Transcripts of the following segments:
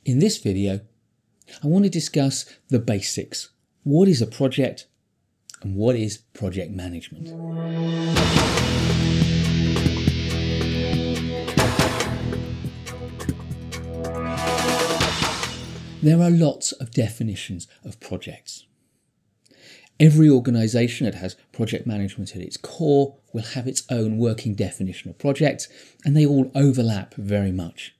In this video, I want to discuss the basics. What is a project and what is project management? There are lots of definitions of projects. Every organisation that has project management at its core will have its own working definition of project, and they all overlap very much.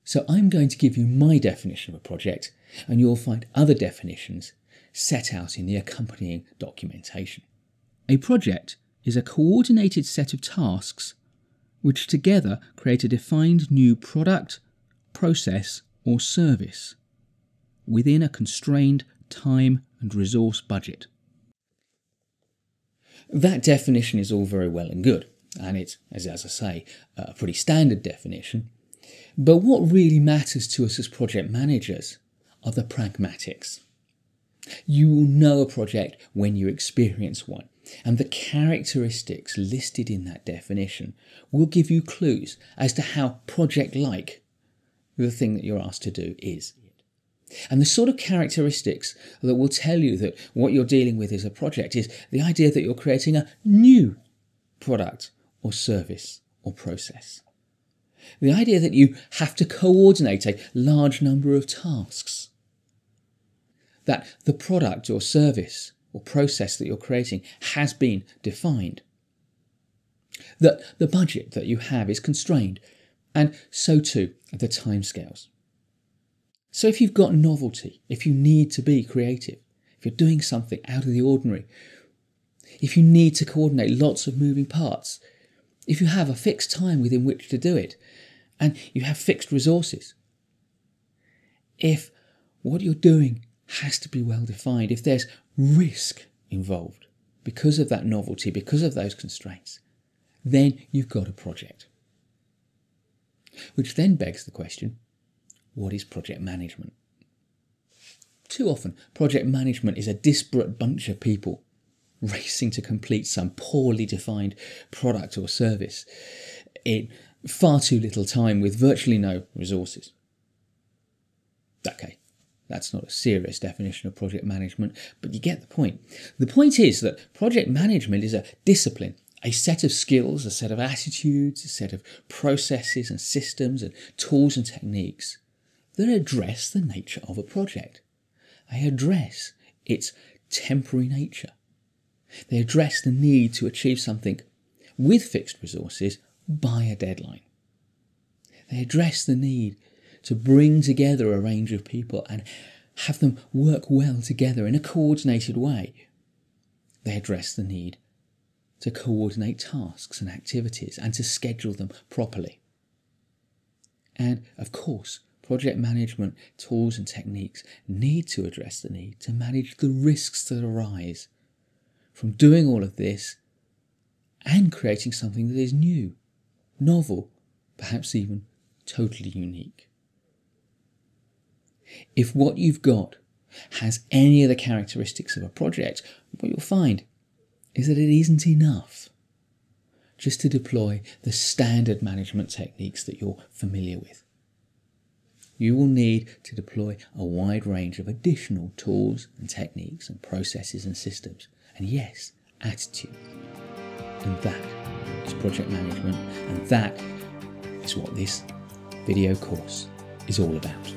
So I'm going to give you my definition of a project, and you'll find other definitions set out in the accompanying documentation. A project is a coordinated set of tasks which together create a defined new product, process, or service within a constrained time and resource budget. That definition is all very well and good, and it's, as I say, a pretty standard definition. But what really matters to us as project managers are the pragmatics. You will know a project when you experience one, and the characteristics listed in that definition will give you clues as to how project-like the thing that you're asked to do is. And the sort of characteristics that will tell you that what you're dealing with is a project is the idea that you're creating a new product or service or process. The idea that you have to coordinate a large number of tasks. That the product or service or process that you're creating has been defined. That the budget that you have is constrained, and so too are the timescales. So if you've got novelty, if you need to be creative, if you're doing something out of the ordinary, if you need to coordinate lots of moving parts, if you have a fixed time within which to do it, and you have fixed resources, if what you're doing has to be well defined, if there's risk involved because of that novelty, because of those constraints, then you've got a project. Which then begs the question, what is project management? Too often, project management is a disparate bunch of people racing to complete some poorly defined product or service in far too little time with virtually no resources. Okay, that's not a serious definition of project management, but you get the point. The point is that project management is a discipline, a set of skills, a set of attitudes, a set of processes and systems and tools and techniques that address the nature of a project. They address its temporary nature. They address the need to achieve something with fixed resources by a deadline. They address the need to bring together a range of people and have them work well together in a coordinated way. They address the need to coordinate tasks and activities and to schedule them properly. And of course, project management tools and techniques need to address the need to manage the risks that arise from doing all of this and creating something that is new, novel, perhaps even totally unique. If what you've got has any of the characteristics of a project, what you'll find is that it isn't enough just to deploy the standard management techniques that you're familiar with. You will need to deploy a wide range of additional tools and techniques and processes and systems. And yes, attitude. And that is project management, and that is what this video course is all about.